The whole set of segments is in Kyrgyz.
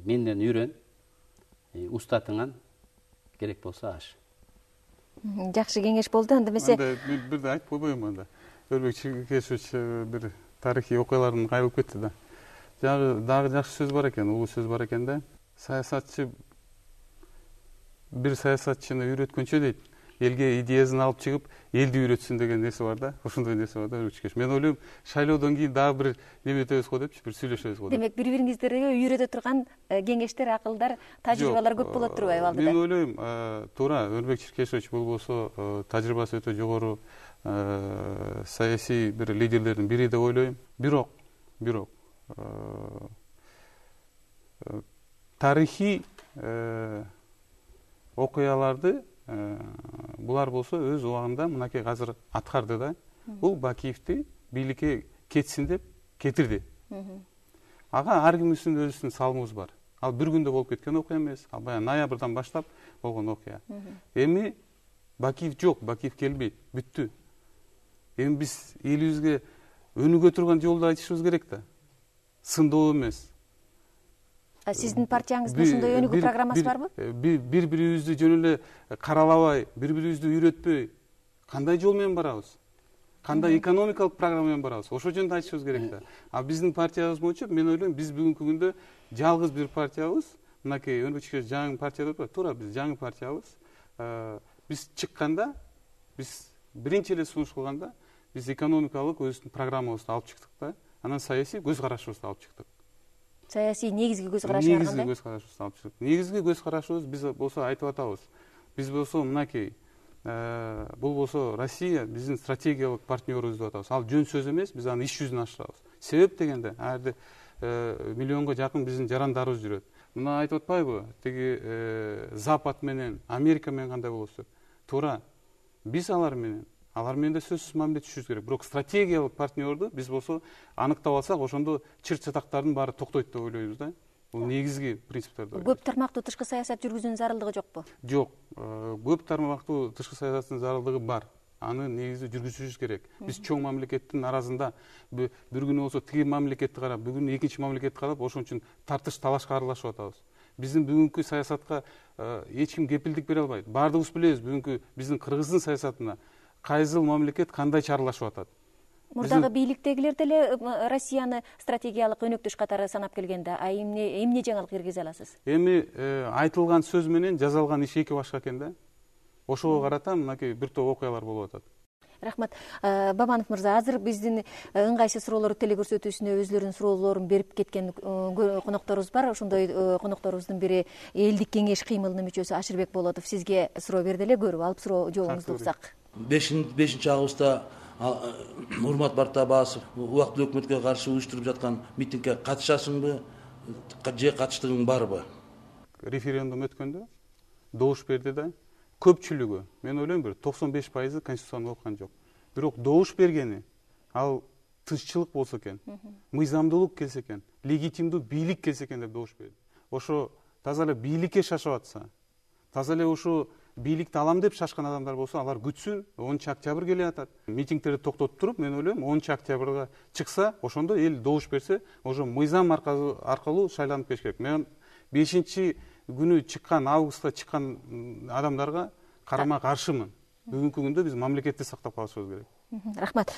менден үйрөн, устатыңан керек болса аш. Жакшы кеңеш болду. Анда эмесе бирди айтып койбойм анда. Өрбек Чиркешевич бир тарыхый окуялардан кайрылып кетти да. Дагы жакшы сөз бар экен, улуу сөз бар экен да. Саясатчы бир саясатчыны үйрөткөнчө дейт, элге идеясын алып чыгып, элди үйрөтсүн деген нерсе бар да. Ошондой нерсе бар да Өрбек Чиркешев. Мен ойлойм, шайлоодон кийин дагы бир неме өтөбүз го депчи, бир сүйлөшөбүз го. демек бири-бириңиздерге үйрөтө турган кеңештер, акылдар, тажрыйбалар көп болот турбайбы алдыда? Мен ойлойм, туура Өрбек Чиркешевич болбосо тажрыйбасы өтө жогору саясий бир лидерлердин бири деп ойлойм. Бирок тарыхый окуяларды булар болсо өз убагында мынакей азыр аткарды да. Бул Бакиевди бийликке кетсин деп кетирди. Ага ар кимибиздин өзүбүздүн салымыбыз бар. Ал бир күндө болуп кеткен окуя эмес. Ал баягы ноябрдан баштап болгон окуя. Эми Бакиев жок, Бакиев келбейт, бүттү. Эми биз элибизге өнүгө турган жолду айтышыбыз керек да. Сындоо эмес. Сиздин партияңыздын ошондой өнүгүү программасы барбы? Бири-бирибизди жөн эле каралабай, бири-бирибизди үйрөтпөй, кандай жол менен барабыз? Кандай экономикалык программа менен барабыз? Ошол жөнүндө айтышыбыз керек да. А биздин партиябыз боюнча мен ойлойм, биз бүгүнкү күндө жалгыз бир партиябыз. Мынакей Өрбек Чиркешев жаңы партия деп атат. Туура, биз жаңы партиябыз. Биз чыкканда, биз биринчи эле сунуш кылганда, биз экономикалык өзүбүздүн программабызды алып чыктык да. Анан саясий көз карашыбызды алып чыктык. Саясий негизги көз карашыбыз кандай? Негизги көз карашыбызды алып чыктык. Негизги көз карашыбыз биз болсо айтып атабыз. Биз болсо мынакей бул болсо Россия биздин стратегиялык партнерыбыз деп атабыз. Ал жөн сөз эмес, биз аны иш жүзүнө ашырабыз. Себеп дегенде, ал жерде миллионго жакын биздин жарандарыбыз жүрөт. Мына айтып атпайбы, тиги Запад менен, Америка менен кандай болот деп. Туура. Биз алар менен да сөзсүз мамиле түшүшүбүз керек. Бирок стратегиялык партнерду биз болсо аныктап алсак, ошондо чырт чатактардын баары токтойт деп ойлойбуз да. Бул негизги принциптерди. Көп тармактуу тышкы саясат жүргүзүүнүн зарылдыгы жокпу? Жок. Көп тармактуу тышкы саясаттын зарылдыгы бар. Аны негизи жүргүзүшүбүз керек. Биз чоң мамлекеттин арасында бир күнү болсо тиги мамлекетти карап, бүгүн экинчи мамлекетти карап, ошон үчүн тартыш талашка аралашып атабыз. Биздин бүгүнкү саясатка эч ким кепилдик бере албайт. Баардыгыбыз билебиз, бүгүнкү биздин Кыргыздын саясатына кайсыл мамлекет кандайча аралашып атат. Мурдагы бийликтегилер деле Россияны стратегиялык өнөктөш катары санап келгенде, эмне жаңылык киргизе аласыз? Эми айтылган сөз менен жазалган иш эки башка экен да. Ошого карата мынакей бир топ окуялар болуп атат. Рахмат. Бабанов мырза, азыр биздин ыңгайсыз суроолор телекөрсөтүүсүнө өзлөрүнүн суроолорун берип кеткен конокторубуз бар. Ошондой конокторубуздун бири элдик кеңеш кыймылынын мүчөсү Ашырбек Болотов. Сизге суроо берди эле, көрүп алып суроо жообуңузду уксак. 5-августта Урмат Бартабасов убактылуу өкмөткө каршы уюштуруп жаткан митингге катышасыңбы же катыштыгың барбы? Референдум өткөндө добуш берди да. Көпчүлүгү, мен ойлойм, бир 95% конституцияны окуган жок. Бирок добуш бергени ал тынччылык болсо экен, мыйзамдуулук келсе экен, легитимдүү бийлик келсе экен деп добуш берди. Ошо таза эле бийликке шашып атса, таза эле ушу бийликти алам деп шашкан адамдар болсо, алар күтсүн. 10 октябрь келе атат. Митингтерди токтотуп туруп, мен ойлойм, 10 октябрга чыкса, ошондо эл добуш берсе, ошо мыйзам аркылуу шайланып кетиш керек. Мен 5 күнү чыккан, августта чыккан адамдарга карама каршымын. Бүгүнкү күндө биз мамлекетти сактап калышыбыз керек. Рахмат.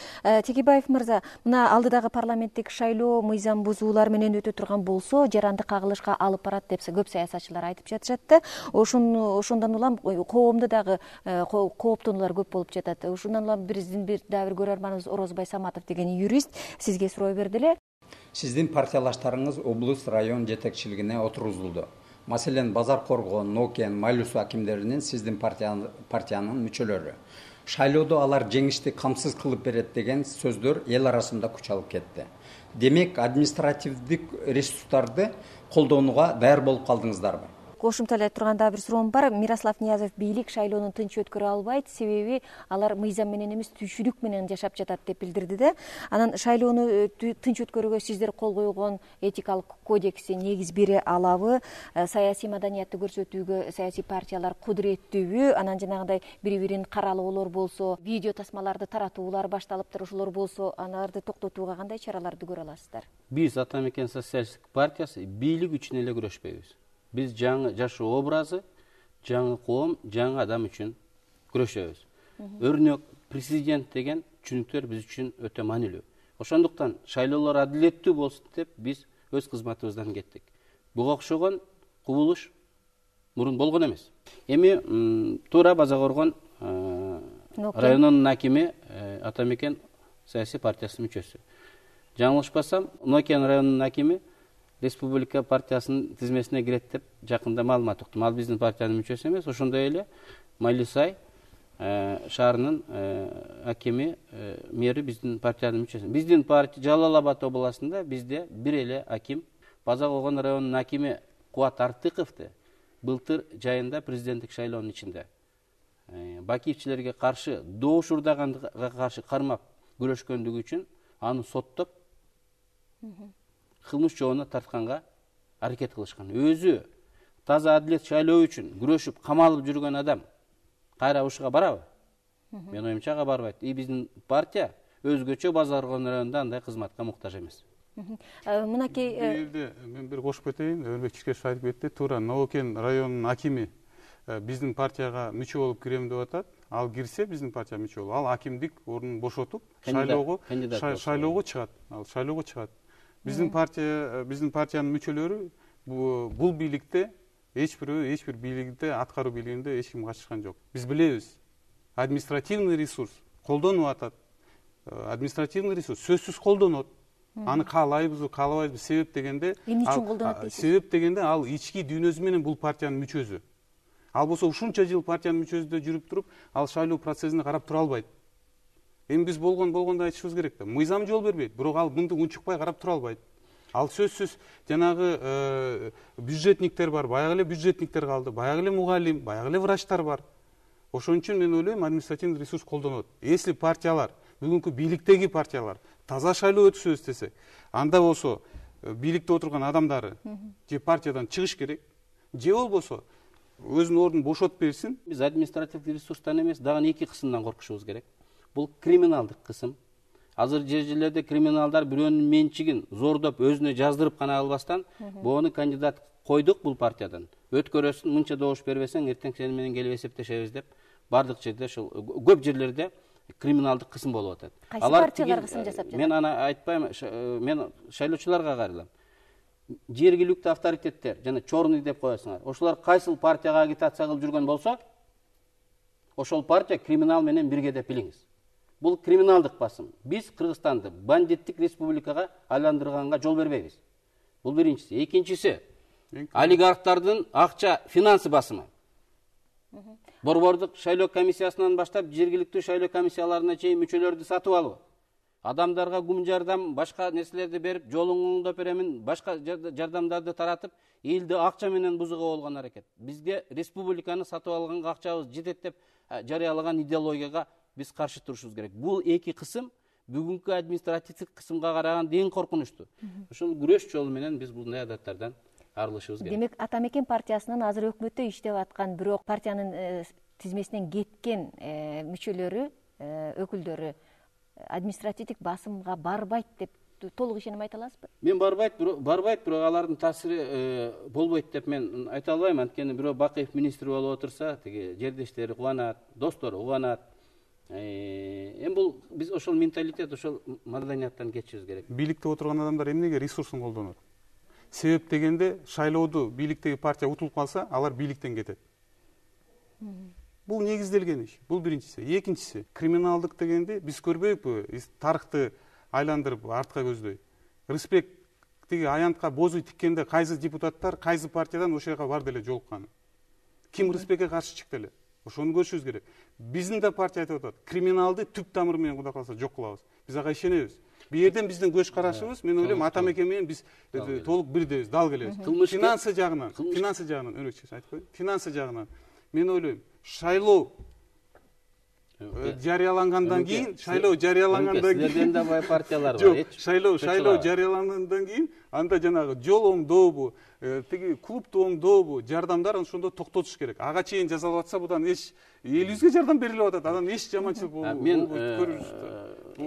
Тегибаев мырза, мына алдыдагы парламенттик шайлоо мыйзам бузуулар менен өтө турган болсо, жарандык кагылышка алып барат деп көп саясатчылар айтып жатышат. Ошондон улам коомдо дагы кооптонуулар көп болуп жатат. Ошондон улам биздин дагы бир көрөрманыбыз Орозбай Саматов деген юрист сизге суроо берди эле. Сиздин партиялаштарыңыз облус район жетекчилигине отургузулду. Маселен, Базар Коргон, Нокен, Майлус акимдеринин сиздин партиянын мүчөлөрү. Шайлоодо алар жеңишти камсыз кылып берет деген сөздөр эл арасында күч алып кетти. Демек, административдик ресурстарды колдонууга даяр болуп калдыңыздарбы? кошумта эле турган дагы бир суроом бар. Мирослав Ниязов бийлик шайлоону тынч өткөрө албайт, себеби алар мыйзам менен эмес түшүнүк менен жашап жатат деп билдирди да. Анан шайлоону тынч өткөрүүгө сиздер кол койгон этикалык кодекси негиз бере алабы? Саясий маданиятты көрсөтүүгө саясий партиялар кудуреттүүбү? Анан жанагындай бири-бирин каралоолор болсо, видео тасмаларды таратуулар башталыптыр, ошолор болсо, аларды токтотууга кандай чараларды көрө аласыздар? Биз Ата Мекен социалисттик партиясы бийлик үчүн эле күрөшпөйбүз. Биз жаңы жашоо образы, жаңы коом, жаңы адам үчүн күрөшөбүз. Өрнөк президент деген түшүнүктөр биз үчүн өтө маанилүү. Ошондуктан шайлоолор адилеттүү болсун деп биз өз кызматыбыздан кеттик. Буга окшогон кубулуш мурун болгон эмес. Эми туура База Коргон районунун акими Ата Мекен саясий партиясынын мүчөсү. Жаңылышпасам, Нокен районунун акими Республика партиясынын тизмесине кирет деп жакында маалымат уктум. Ал биздин партиянын мүчөсү эмес, ошондой эле Малисай шаарынын акими мэри биздин партиянын мүчөсү. Биздин партия Жалал Абад областында бизде бир эле аким, База Коргон районунун акими Кубат Артыковду былтыр жайында президенттик шайлоонун ичинде бакиевчилерге каршы добуш урдаганга каршы кармап күрөшкөндүгү үчүн аны соттоп кылмыш жообуна тартканга аракет кылышкан. Өзү таза адилет шайлоо үчүн күрөшүп камалып жүргөн адам кайра ушуга барабы? Мен оюмча ага барбайт. Биздин партия өзгөчө База Коргон районунда андай кызматка муктаж эмес. Мынакей жерде мен бир кошуп кетейин. Өрбек Чишкешев айтып кетти. Туура Нокен районунун акими биздин партияга мүчө болуп кирем деп атат. Ал кирсе биздин партия мүчө болуп, ал акимдик ордун бошотуп шайлоого чыгат. Ал шайлоого чыгат. Биздин партиянын мүчөлөрү бул бийликте эч бир бийликте аткаруу бийлигинде эч ким катышкан жок. Биз билебиз. Административный ресурс колдонуп атат. Административный ресурс сөзсүз колдонот. Аны каалайбызбы, каалабайбызбы, себеп дегенде эмне үчүн колдонот дейсиз? Себеп дегенде ал ички дүйнөсү менен бул партиянын мүчөсү. Ал болсо ушунча жыл партиянын мүчөсүндө жүрүп туруп, ал шайлоо процессине карап тура албайт. Эми биз болгондо айтышыбыз керек да. Мыйзам жол бербейт, бирок ал мынды унчукпай карап тура албайт. Ал сөзсүз жанагы бюджетниктер бар, баягы эле бюджетниктер калды, баягы эле мугалим, баягы эле врачтар бар. Ошон үчүн мен ойлойм, административный ресурс колдонот. Если партиялар, бүгүнкү бийликтеги партиялар таза шайлоо өткөзөбүз десе, анда болсо бийликте отурган адамдары же партиядан чыгыш керек, же болбосо өзүнүн ордун бошотуп берсин. Биз административдик ресурстан эмес, дагы эки кысымдан коркушубуз керек. Бул криминалдык кысым. Азыр жерлерде криминалдар бирөөнүн менчигин зордоп өзүнө жаздырып гана албастан, буну кандидат койдук бул партиядан. Өткөрөсүн, мынча добуш бербесең, эртең сени менен келип эсептешебиз деп, бардык жерде ушул көп жерлерде криминалдык кысым болуп атат. Кайсы партиялар кысым жасап жатат? Мен аны айтпайм, мен шайлоочуларга кайрылам. Жергиликтүү авторитеттер, жана чорный деп коесуңар. Ошолар кайсыл партияга агитация кылып жүргөн болсо, ошол партия криминал менен бирге деп билиңиз. Бул криминалдык басым. Биз Кыргызстанды бандиттик республикага айландырганга жол бербейбиз. Бул биринчиси. Экинчиси, олигархтардын акча финансы басымы. Борбордук шайлоо комиссиясынан баштап жергиликтүү шайлоо комиссияларына чейин мүчөлөрдү сатып алуу. Адамдарга кум жардам, башка нерселерди берип, жолуңду оңдоп беремин, башка жардамдарды таратып, элди акча менен бузууга болгон аракет. Бизге республиканы сатып алганга акчабыз жетет деп жарыялаган идеологияга биз каршы турушубуз керек. Бул эки кысым бүгүнкү административдик кысымга караганда эң коркунучтуу. Ошол күрөш жолу менен биз бундай адаттардан арылышыбыз керек. Демек, Ата Мекен партиясынын азыр өкмөттө иштеп аткан, бирок партиянын тизмесинен кеткен мүчөлөрү, өкүлдөрү административдик басымга барбайт деп толук ишеним айта аласызбы? Мен барбайт, бирок алардын таасири болбойт деп мен айта албайм. Анткени бирөө Бакиев министр болуп отурса, тиги жердештери кубанат, достору кубанат. Эми бул биз ошол менталитет, ошол маданияттан кетишибиз керек. Бийликте отурган адамдар эмнеге ресурсун колдонот? Себеп дегенде шайлоодо бийликтеги партия утулуп калса, алар бийликтен кетет. Бул негизделген иш. Бул биринчиси. Экинчиси, криминалдык дегенде биз көрбөйбү, тарыхты айландырып артка көздөй. Рыспек тиги аянтка бозу тиккенде кайсы депутаттар, кайсы партиядан ошол жака барды эле жолукканы. Ким Рыспекке каршы чыкты эле? Ошону көрүшүбүз керек. Биздин да партия айтып атат, криминалды түп тамыры менен кудай калса жок кылабыз. Биз ага ишенебиз. бул жерден биздин көз карашыбыз мен ойлойм ата мекен менен биз толук бирдейбиз, дал келебиз. Финансы жагынан айтып коеюн. Финансы жагынан мен ойлойм шайлоо жарыялангандан кийин, силерден да бай партиялар бар. Шайлоо жарыялангандан кийин анда жанагы жол оңдообу, тиги клубду оңдообу, жардамдар ошондо токтотуш керек. Ага чейин жасалып атса будан эч элибизге жардам берилип атат. Анан эч жаманчылык болбойт, көрүнүштү.